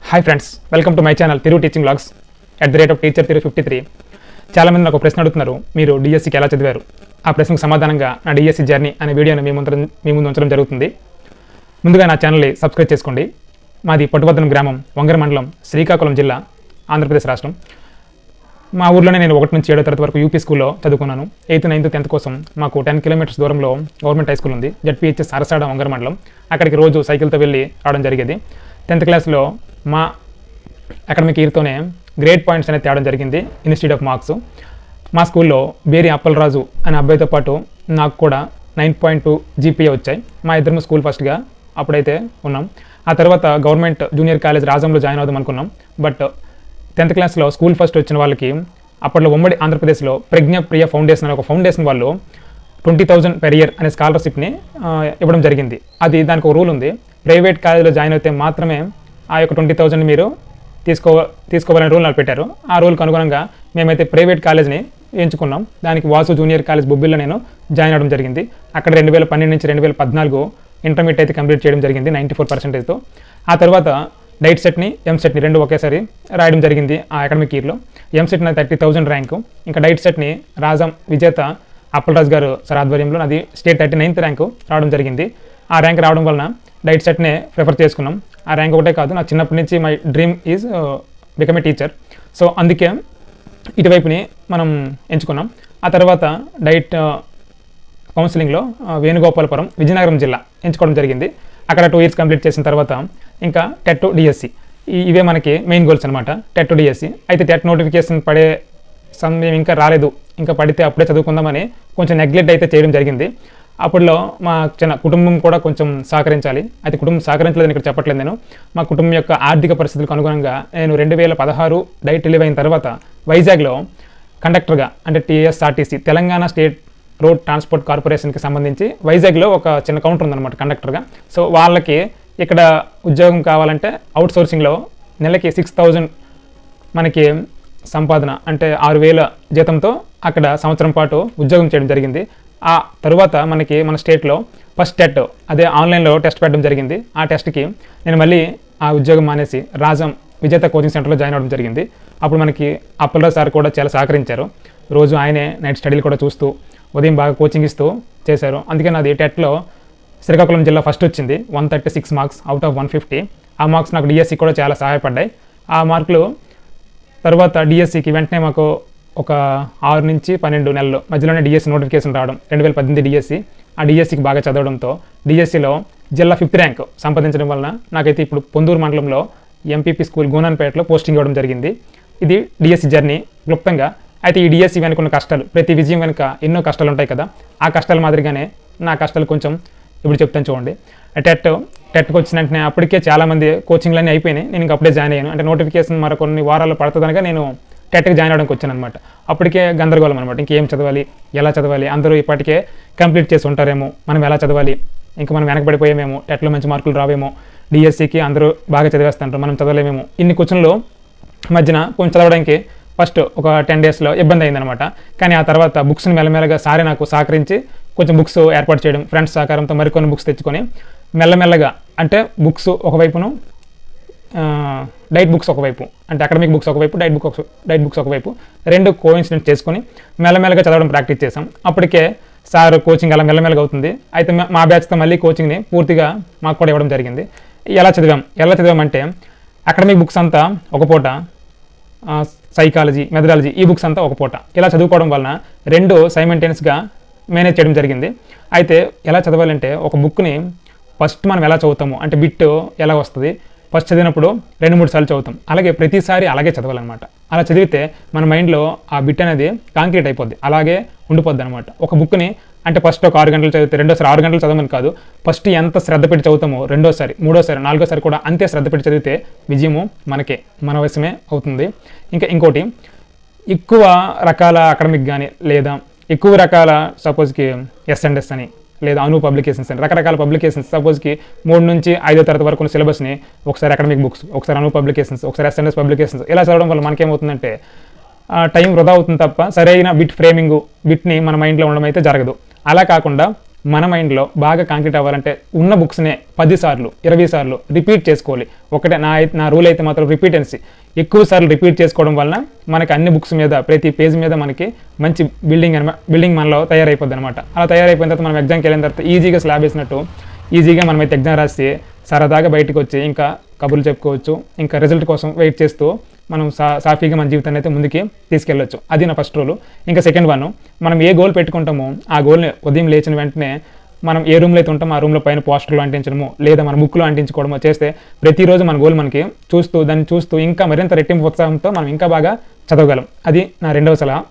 Hi friends, welcome to my channel Thiru teaching vlogs @teacher Thiru 53. చాలామంది నాకు ప్రశ్న అడుగుతున్నారు, మీరు డిఎస్సికి ఎలా చదివారు? ఆ ప్రశ్నకు సమాధానంగా నా డిఎస్సి జర్నీ అనే వీడియోని మీ ముందు ఉంచడం జరుగుతుంది. ముందుగా నా ఛానల్ని సబ్స్క్రైబ్ చేసుకోండి. మాది పట్టుబద్దనం గ్రామం, వంగర మండలం, శ్రీకాకుళం జిల్లా, ఆంధ్రప్రదేశ్ రాష్ట్రం. మా ఊర్లోనే నేను 1 నుంచి 7వ తరగతి వరకు యూపీ స్కూల్లో చదువుకున్నాను. 8th, 9th, 10th కోసం మాకు 10 కిలోమీటర్స్ దూరంలో గవర్నమెంట్ హై స్కూల్ ఉంది, జడ్పీహెచ్ఎస్ అరసాడ, వంగర మండలం. అక్కడికి రోజు సైకిల్తో వెళ్ళి రావడం జరిగేది. 10th క్లాస్లో మా అకాడమిక్ ఇయర్తోనే గ్రేడ్ పాయింట్స్ అనేది తేవడం జరిగింది, ఇన్స్టిట్యూట్ ఆఫ్ మార్క్స్. మా స్కూల్లో బేరి అప్పలరాజు అనే అబ్బాయితో పాటు నాకు కూడా 9.2 జీపీఏ వచ్చాయి. మా ఇద్దరు స్కూల్ ఫస్ట్గా అప్పుడైతే ఉన్నాం. ఆ తర్వాత గవర్నమెంట్ జూనియర్ కాలేజ్ రాజంలో జాయిన్ అవుదాం అనుకున్నాం. బట్ 10th క్లాస్లో స్కూల్ ఫస్ట్ వచ్చిన వాళ్ళకి అప్పట్లో ఉమ్మడి ఆంధ్రప్రదేశ్లో ప్రజ్ఞప్రియ ఫౌండేషన్ అనే ఒక ఫౌండేషన్ వాళ్ళు 20,000 per year అనే స్కాలర్షిప్ని ఇవ్వడం జరిగింది. దానికి ఒక రూల్ ఉంది, ప్రైవేట్ కాలేజీలో జాయిన్ అయితే మాత్రమే ఆ యొక్క 20,000 మీరు తీసుకోవాలని రూల్ నాకు పెట్టారు. ఆ రూల్కి అనుగుణంగా మేమైతే ప్రైవేట్ కాలేజ్ని ఎంచుకున్నాం. దానికి వాసు జూనియర్ కాలేజ్ బొబ్బిల్లో నేను జాయిన్ అవ్వడం జరిగింది. అక్కడ 2012 నుంచి 2014 ఇంటర్మీడియట్ అయితే కంప్లీట్ చేయడం జరిగింది 94%తో. ఆ తర్వాత డైట్ సెట్ని, ఎంసెట్ని రెండు ఒకేసారి రాయడం జరిగింది. ఆ అకాడమిక్ ఇయర్లో ఎంసెట్ నాది 30,000 ర్యాంకు, ఇంకా డైట్ సెట్ని రాజం విజేత అప్పలరాజు గారు సార్ ఆధ్వర్యంలో నాది స్టేట్ 39th ర్యాంకు రావడం జరిగింది. ఆ ర్యాంక్ రావడం వలన డైట్ సెట్నే ప్రిఫర్ చేసుకున్నాం. ఆ ర్యాంక్ ఒకటే కాదు, నాకు చిన్నప్పటి నుంచి my dream is become a teacher. So అందుకే ఇటువైపుని మనం ఎంచుకున్నాం. ఆ తర్వాత డైట్ కౌన్సిలింగ్లో వేణుగోపాలపురం, విజయనగరం జిల్లా ఎంచుకోవడం జరిగింది. అక్కడ 2 years కంప్లీట్ చేసిన తర్వాత ఇంకా టెట్ డిఎస్సి, ఇవే మనకి మెయిన్ గోల్స్ అనమాట. టెట్ డిఎస్సి అయితే టెట్ నోటిఫికేషన్ పడే సమయం ఇంకా రాలేదు, ఇంకా పడితే అప్పుడే చదువుకుందామని కొంచెం నెగ్లెక్ట్ అయితే చేయడం జరిగింది. అప్పట్లో మా చిన్న కుటుంబం కూడా కొంచెం సహకరించాలి. అయితే కుటుంబం సహకరించలేదని ఇక్కడ చెప్పట్లేదు నేను. మా కుటుంబం యొక్క ఆర్థిక పరిస్థితులకు అనుగుణంగా నేను 2016 డైట్ రిలీవ్ అయిన తర్వాత వైజాగ్లో కండక్టర్గా, అంటే TSRTC Telangana state road transport కార్పొరేషన్కి సంబంధించి వైజాగ్లో ఒక చిన్న కౌంటర్ ఉందన్నమాట కండక్టర్గా. సో వాళ్ళకి ఇక్కడ ఉద్యోగం కావాలంటే అవుట్ సోర్సింగ్లో నెలకి 6,000 మనకి సంపాదన, అంటే 6,000 జీతంతో అక్కడ సంవత్సరం పాటు ఉద్యోగం చేయడం జరిగింది. ఆ తర్వాత మనకి మన స్టేట్లో ఫస్ట్ టెట్, అదే ఆన్లైన్లో టెస్ట్ పెట్టడం జరిగింది. ఆ టెస్ట్కి నేను మళ్ళీ ఆ ఉద్యోగం మానేసి రాజం విజేత కోచింగ్ సెంటర్లో జాయిన్ అవ్వడం జరిగింది. అప్పుడు మనకి అప్పలరావు సార్ కూడా చాలా సహకరించారు. రోజు ఆయనే నైట్ స్టడీలు కూడా చూస్తూ ఉదయం బాగా కోచింగ్ ఇస్తూ చేశారు. అందుకే నాది టెట్లో శ్రీకాకుళం జిల్లా ఫస్ట్ వచ్చింది, 136 మార్క్స్ అవుట్ ఆఫ్ 150. ఆ మార్క్స్ నాకు డిఎస్సి కూడా చాలా సహాయపడ్డాయి. ఆ మార్కులు తర్వాత డిఎస్సికి వెంటనే మాకు ఒక 6 నుంచి 12 నెలలు మధ్యలోనే డిఎస్సి నోటిఫికేషన్ రావడం, 2018 డిఎస్సి. ఆ డిఎస్సికి బాగా చదవడంతో డిఎస్సిలో జిల్లా 5th ర్యాంక్ సంపాదించడం వలన నాకైతే ఇప్పుడు పొందూరు మండలంలో ఎంపీపీ స్కూల్ గూనాన్పేటలో పోస్టింగ్ ఇవ్వడం జరిగింది. ఇది డిఎస్సి జర్నీ క్లుప్తంగా. అయితే ఈ డిఎస్సి వెనుక ఉన్న కష్టాలు, ప్రతి విజయం వెనుక ఎన్నో కష్టాలు ఉంటాయి కదా, ఆ కష్టాల మాదిరిగానే నా కష్టాలు కొంచెం ఇప్పుడు చెప్తాను చూడండి. టెట్కి వచ్చిన వెంటనే అప్పటికే చాలామంది కోచింగ్లన్నీ అయిపోయినాయి, నేను ఇంకా అప్పుడే జాయిన్ అయ్యాను. అంటే నోటిఫికేషన్ మరికొన్ని వారాలు పడుతుందనగా నేను టెట్కి జాయిన్ అవ్వడానికి వచ్చాను అనమాట. అప్పటికే గందరగోళం అనమాట, ఇంకేం చదవాలి, ఎలా చదవాలి, అందరూ ఇప్పటికే కంప్లీట్ చేసి ఉంటారేమో, మనం ఎలా చదవాలి, ఇంకా మనం వెనకబడిపోయామేమో, టెట్లో మంచి మార్కులు రావేమో, డిఎస్సికి అందరూ బాగా చదివేస్తుంటారు, మనం చదవలేమేమో, ఇన్ని క్వశ్చన్లు మధ్యన కొంచెం చదవడానికి ఫస్ట్ ఒక 10 daysలో ఇబ్బంది అయిందనమాట. కానీ ఆ తర్వాత బుక్స్ని మెల్లమెల్లగా సారే నాకు సహకరించి కొంచెం బుక్స్ ఏర్పాటు చేయడం, ఫ్రెండ్స్ సహకారంతో మరికొన్ని బుక్స్ తెచ్చుకొని మెల్లమెల్లగా, అంటే బుక్స్ ఒకవైపును డైట్ బుక్స్ ఒకవైపు, అంటే అకాడమిక్ బుక్స్ ఒకవైపు, డైట్ బుక్స్ ఒకవైపు, రెండు కోఇన్సిడెంట్ చేసుకొని మెల్లమెల్లగా చదవడం ప్రాక్టీస్ చేసాం. అప్పటికే సార్ కోచింగ్ అలా మెల్లమెల్లగా అవుతుంది. అయితే మా బ్యాచ్తో మళ్ళీ కోచింగ్ని పూర్తిగా మాకు కూడా ఇవ్వడం జరిగింది. ఎలా చదివామంటే అకాడమిక్ బుక్స్ అంతా ఒక పూట, సైకాలజీ, మెథడాలజీ ఈ బుక్స్ అంతా ఒక పూట, ఇలా చదువుకోవడం వలన రెండు సైమల్టేనియస్గా మేనేజ్ చేయడం జరిగింది. అయితే ఎలా చదవాలంటే ఒక బుక్ని ఫస్ట్ మనం ఎలా చదువుతాము, అంటే బిట్ ఎలా వస్తుంది, ఫస్ట్ చదివినప్పుడు 2-3 సార్లు చదువుతాం, అలాగే ప్రతిసారి అలాగే చదవాలన్నమాట. అలా చదివితే మన మైండ్లో ఆ బిట్ అనేది కాంక్రీట్ అయిపోద్ది, అలాగే ఉండిపోద్ది అనమాట. ఒక బుక్ని అంటే ఫస్ట్ ఒక 6 గంటలు చదివితే రెండోసారి 6 గంటలు చదవమని కాదు, ఫస్ట్ ఎంత శ్రద్ధ పెట్టి చదువుతామో రెండోసారి, మూడోసారి, నాలుగోసారి కూడా అంతే శ్రద్ధ పెట్టి చదివితే విజయము మనకే, మన వశమే అవుతుంది. ఇంకోటి, ఎక్కువ రకాల అకాడమిక్ కానీ లేదా ఎక్కువ రకాల సపోజ్కి S&S అని లేదా అను పబ్లికేషన్స్ అని రకరకాల పబ్లికేషన్స్, సపోజ్కి 3 నుంచి 5వ తరగతి వరకు ఉన్న సిలబస్ని ఒకసారి అకాడమిక్ బుక్స్, ఒకసారి అను పబ్లికేషన్స్, ఒకసారి S&S పబ్లికేషన్స్ ఇలా చదవడం వల్ల మనకేమవుతుందంటే టైం వృధా అవుతుంది తప్ప సరైన బిట్ని మన మైండ్లో ఉండడం అయితే జరగదు. అలా కాకుండా మన మైండ్లో బాగా కాంక్రీట్ అవ్వాలంటే ఉన్న బుక్స్నే 10 సార్లు 20 సార్లు రిపీట్ చేసుకోవాలి. ఒకటే నా రూల్ అయితే మాత్రం రిపీటెన్సీ. ఎక్కువ సార్లు రిపీట్ చేసుకోవడం వలన మనకి అన్ని బుక్స్ మీద ప్రతి పేజ్ మీద మనకి మంచి బిల్డింగ్ మనలో తయారైపోద్ది అనమాట. అలా తయారైపోయిన తర్వాత మనం ఎగ్జామ్కి వెళ్ళిన తర్వాత ఈజీగా స్లాబ్ వేసినట్టు ఈజీగా మనమైతే ఎగ్జామ్ రాసి సరదాగా బయటకు వచ్చి ఇంకా కబుర్లు చెప్పుకోవచ్చు. ఇంకా రిజల్ట్ కోసం వెయిట్ చేస్తూ మనం సాఫీగా మన జీవితాన్ని అయితే ముందుకి తీసుకెళ్ళొచ్చు. అది నా ఫస్ట్ రూల్. ఇంకా సెకండ్ వన్, మనం ఏ గోల్ పెట్టుకుంటామో ఆ గోల్ని ఉదయం లేచిన వెంటనే మనం ఏ రూమ్లో అయితే ఉంటామో ఆ రూమ్లో పైన పోస్టర్లు అంటించడము లేదా మన బుక్లో అంటించుకోవడమో చేస్తే ప్రతిరోజు మన గోల్ మనకి దాన్ని చూస్తూ ఇంకా మరింత రెట్టింపు ఉత్సాహంతో మనం ఇంకా బాగా చదవగలం. అది నా రెండవ సలహా.